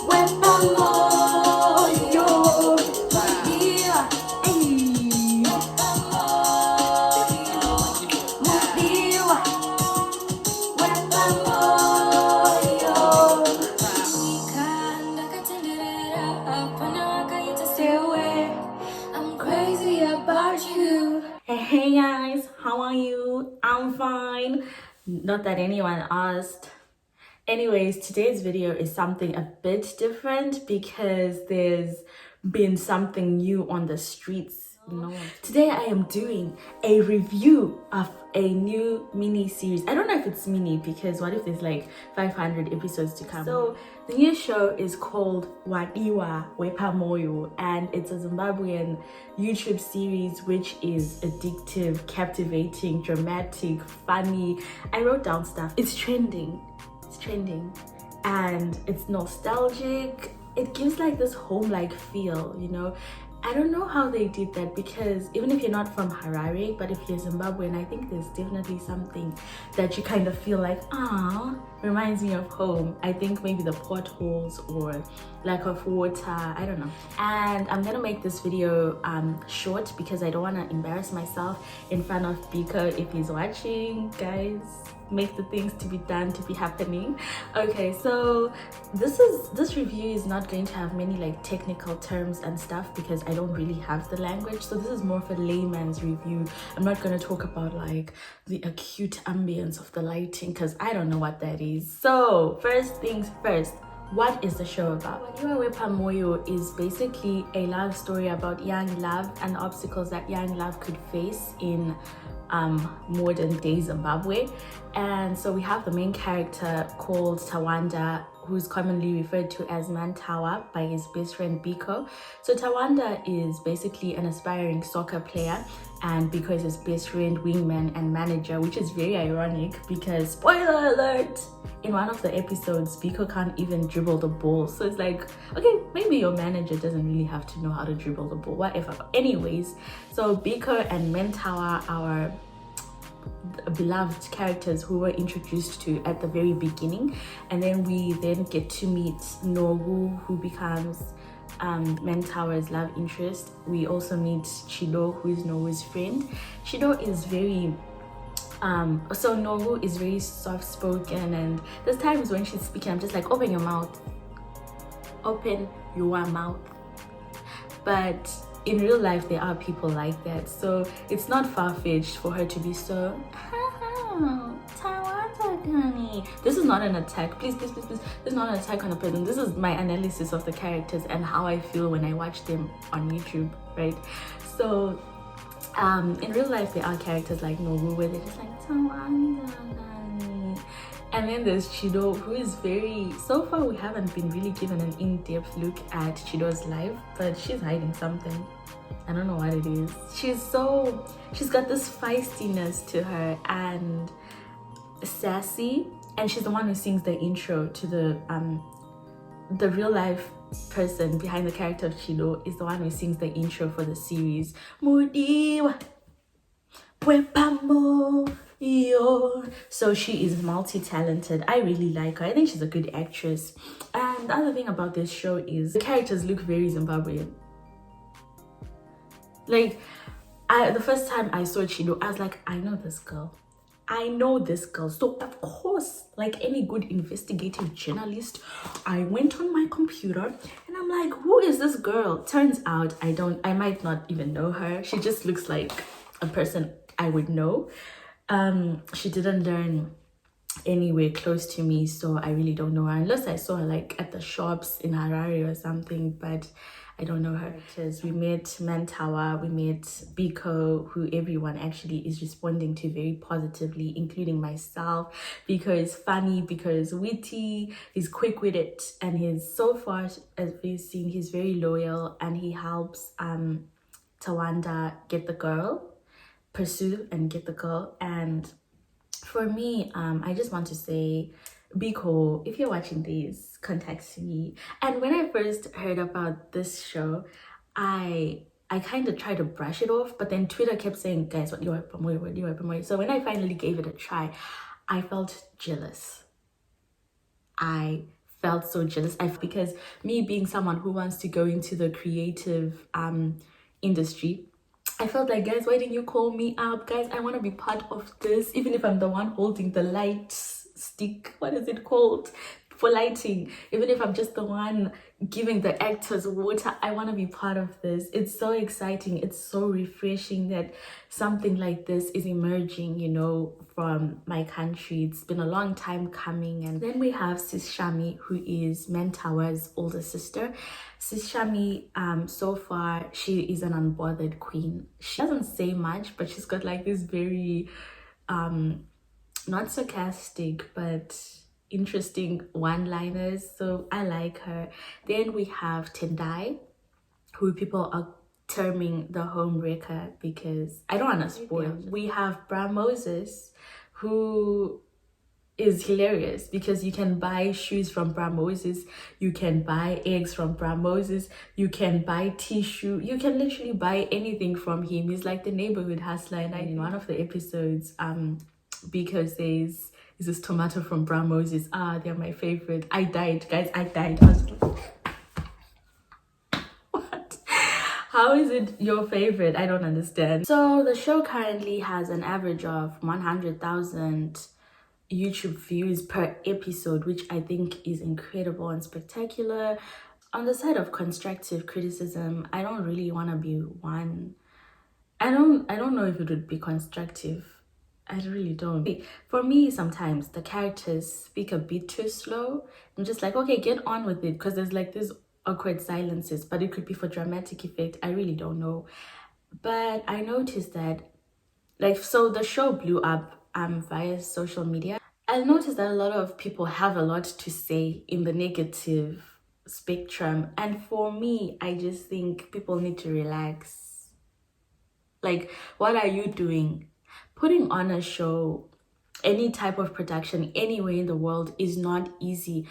Wepa Moyo. Wadiwa, Wepa Moyo. Wadiwa, Wepa Moyo. Kanda katenderera, apana wakaita sewe. I'm crazy about you. Hey guys, how are you? I'm fine. Not that anyone asked. Anyways, today's video is something a bit different because there's been something new on the streets. Today I am doing a review of a new mini series. I don't know if it's mini because what if there's like 500 episodes to come. So the new show is called Wadiwa Wepa Moyo, and it's a Zimbabwean YouTube series which is addictive, captivating, dramatic, funny. I wrote down stuff. It's trending and it's nostalgic. It gives like this home-like feel, you know. I don't know how they did that because even if you're not from Harare, but if you're Zimbabwean, I think there's definitely something that you kind of feel like, reminds me of home. I think maybe the potholes or lack of water, I don't know. And I'm gonna make this video short because I don't want to embarrass myself in front of Biko if he's watching. Guys, make the things to be done to be happening. Okay, so this review is not going to have many like technical terms and stuff because I don't really have the language. So this is more of a layman's review. I'm not going to talk about like the acute ambience of the lighting because I don't know what that is. So first things first, what is the show about? Wadiwa Wepa Moyo is basically a love story about young love and obstacles that young love could face in modern day Zimbabwe. And so we have the main character called Tawanda, who's commonly referred to as Mantawa by his best friend Biko. So Tawanda is basically an aspiring soccer player and Biko is his best friend, wingman and manager, which is very ironic because, spoiler alert, in one of the episodes Biko can't even dribble the ball. So it's like, okay, maybe your manager doesn't really have to know how to dribble the ball, whatever. Anyways, so Biko and Mantawa are beloved characters who were introduced to at the very beginning, and then we then get to meet Nogu, who becomes Mantawa's love interest. We also meet Shelo, who is Nogu's friend. Shelo is very so Nogu is very soft-spoken, and there's times when she's speaking I'm just like, open your mouth, but in real life there are people like that, so it's not far-fetched for her to be so this is not an attack, please, this is not an attack on a person. This is my analysis of the characters and how I feel when I watch them on YouTube, right? So in real life there are characters like Nobu where they're just like and then there's Chido, who is very, so far we haven't been really given an in-depth look at Chido's life, but she's hiding something. I don't know what it is. She's got this feistiness to her and sassy, and she's the one who sings the intro to the real life person behind the character of Shelo is the one who sings the intro for the series. Wadiwa Wepa Moyo. So she is multi-talented. I really like her. I think she's a good actress. And the other thing about this show is the characters look very Zimbabwean. Like, the first time I saw Shelo, I was like, I know this girl. So of course, like any good investigative journalist, I went on my computer and I'm like, who is this girl? Turns out I might not even know her. She just looks like a person I would know. She didn't learn anywhere close to me, so I really don't know her unless I saw her like at the shops in Harare or something, but I don't know her. Because we met Mantawa, we met Biko, who everyone actually is responding to very positively, including myself. Biko is funny, Biko is witty, he's quick-witted, and he's, so far as we've seen, he's very loyal, and he helps Tawanda get the girl, pursue and get the girl. And for me, I just want to say, Biko, if you're watching this, contact me. And when I first heard about this show, I kind of tried to brush it off, but then Twitter kept saying, guys, Wadiwa Wepa Moyo. So when I finally gave it a try, I felt jealous. I felt so jealous. Because me being someone who wants to go into the creative industry, I felt like, guys, why didn't you call me up? Guys, I want to be part of this, even if I'm the one holding the light stick. What is it called? For lighting. Even if I'm just the one giving the actors water, I want to be part of this. It's so exciting. It's so refreshing that something like this is emerging, you know, from my country. It's been a long time coming. And then we have Sis Shami, who is Mentawa's older sister. Sis Shami, so far, she is an unbothered queen. She doesn't say much, but she's got like this very, not sarcastic, but interesting one-liners, so I like her. Then we have Tendai, who people are terming the home wrecker, because I don't want to spoil. We have Bra Moses, who is hilarious because you can buy shoes from Bra Moses, you can buy eggs from Bra Moses, you can buy tissue, you can literally buy anything from him. He's like the neighborhood hustler. And in one of the episodes, Biko says, "Is this tomato from Bra Moses?" They're my favorite. I died, guys. I died. I was like, what? How is it your favorite? I don't understand. So the show currently has an average of 100,000 YouTube views per episode, which I think is incredible and spectacular. On the side of constructive criticism, I don't really want to be one. I don't know if it would be constructive. I really don't. For me, sometimes the characters speak a bit too slow. I'm just like, okay, get on with it, because there's like these awkward silences, but it could be for dramatic effect. I really don't know. But I noticed that, like, so the show blew up via social media. I noticed that a lot of people have a lot to say in the negative spectrum. And for me, I just think people need to relax. Like, what are you doing? Putting on a show, any type of production anywhere in the world, is not easy.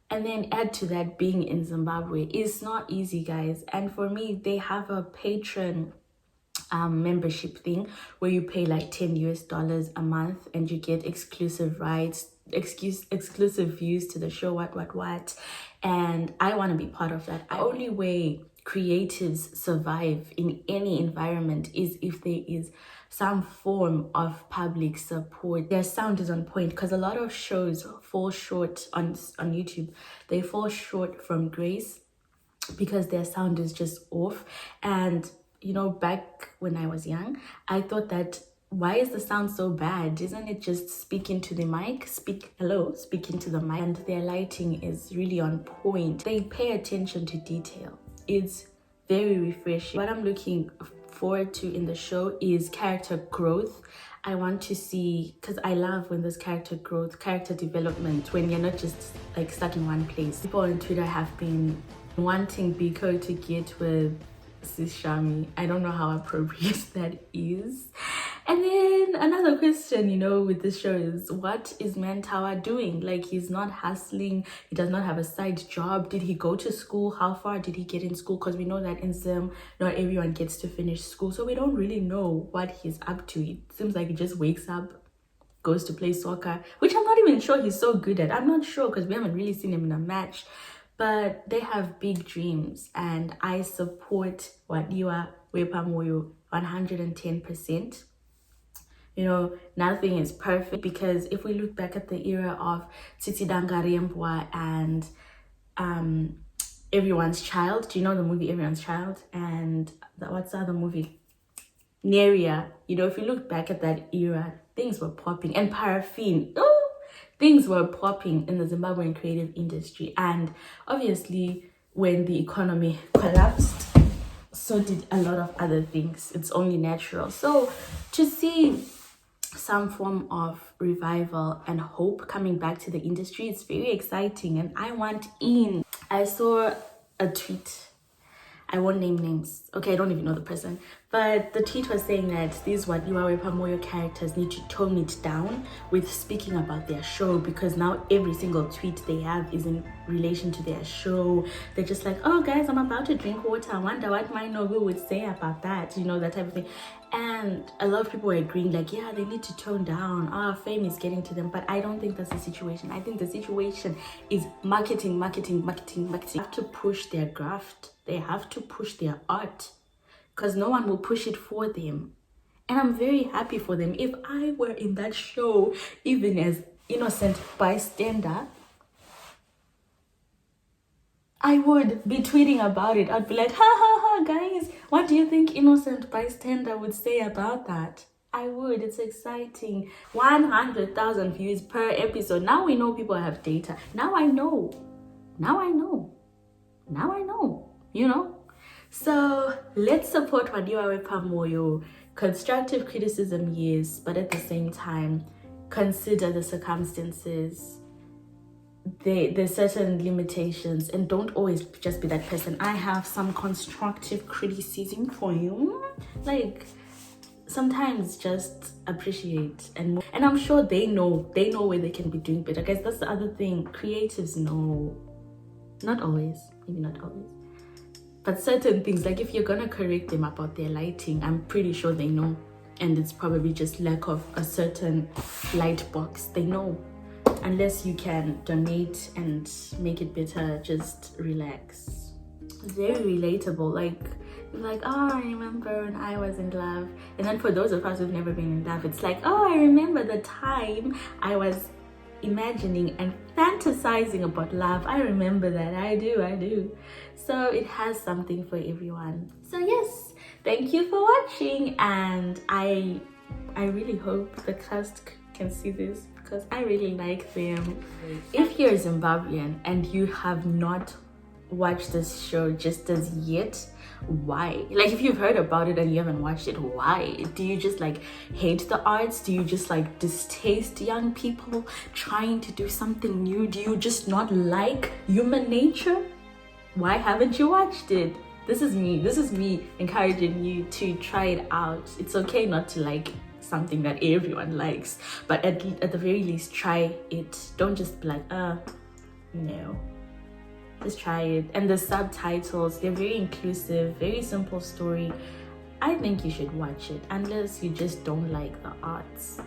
And then add to that, being in Zimbabwe is not easy, guys. And for me, they have a patron membership thing where you pay like $10 a month and you get exclusive rights, exclusive views to the show, what. And I want to be part of that. The only way creatives survive in any environment is if there is some form of public support. Their sound is on point, because a lot of shows fall short on YouTube. They fall short from grace because their sound is just off. And you know, back when I was young, I thought that, why is the sound so bad? Isn't it just speak into the mic? Speak into the mic. And their lighting is really on point. They pay attention to detail. It's very refreshing. What I'm looking forward to in the show is character growth. I want to see, because I love when there's character growth, character development, when you're not just like stuck in one place. People on Twitter have been wanting Biko to get with Sis Shami. I don't know how appropriate that is. And then another question, you know, with this show is, what is Mentawa doing? Like, he's not hustling. He does not have a side job. Did he go to school? How far did he get in school? Because we know that in Zim, not everyone gets to finish school. So we don't really know what he's up to. It seems like he just wakes up, goes to play soccer, which I'm not even sure he's so good at. I'm not sure, because we haven't really seen him in a match. But they have big dreams, and I support Wadiwa Wepa Moyo 110%. You know, nothing is perfect, because if we look back at the era of Titi Dangarembwa and Everyone's Child, do you know the movie Everyone's Child? And what's the other movie? Neria. You know, if you look back at that era, things were popping. And Paraffin. Things were popping in the Zimbabwean creative industry. And obviously, when the economy collapsed, so did a lot of other things. It's only natural. So to see some form of revival and hope coming back to the industry, it's very exciting, and I want in. I saw a tweet. I won't name names. Okay, I don't even know the person. But the tweet was saying that these Wadiwa Wepa Moyo characters need to tone it down with speaking about their show, because now every single tweet they have is in relation to their show. They're just like, oh guys, I'm about to drink water. I wonder what my Nogu would say about that. You know, that type of thing. And a lot of people were agreeing, like, yeah, they need to tone down. Fame is getting to them. But I don't think that's the situation. I think the situation is marketing. They have to push their graft. They have to push their art, because no one will push it for them. And I'm very happy for them. If I were in that show, even as innocent bystander, I would be tweeting about it. I'd be like, ha ha ha, guys, what do you think innocent bystander would say about that? I would. It's exciting. 100,000 views per episode. Now we know people have data. Now I know. So let's support Wadiwa Wepa Moyo. Constructive criticism, yes, but at the same time, consider the circumstances. There's certain limitations, and don't always just be that person. I have some constructive criticism for you. Like, sometimes just appreciate and I'm sure they know where they can be doing better. Guys, that's the other thing. Creatives know. Not always, maybe not always. But certain things, like if you're gonna correct them about their lighting, I'm pretty sure they know. And it's probably just lack of a certain light box. They know. Unless you can donate and make it better, just relax. Very relatable. Like, oh, I remember when I was in love. And then for those of us who've never been in love, it's like, oh, I remember the time I was imagining and fantasizing about love. I remember that. I do. So it has something for everyone. So yes, thank you for watching, and I really hope the cast can see this, because I really like them. If you're Zimbabwean and you have not watched this show just as yet, why? Like, if you've heard about it and you haven't watched it, why? Do you just like hate the arts? Do you just like distaste young people trying to do something new? Do you just not like human nature? Why haven't you watched it? This is me encouraging you to try it out. It's okay not to like something that everyone likes, but at the very least, try it. Don't just be like, no. Just try it. And the subtitles, they're very inclusive, very simple story. I think you should watch it, unless you just don't like the arts.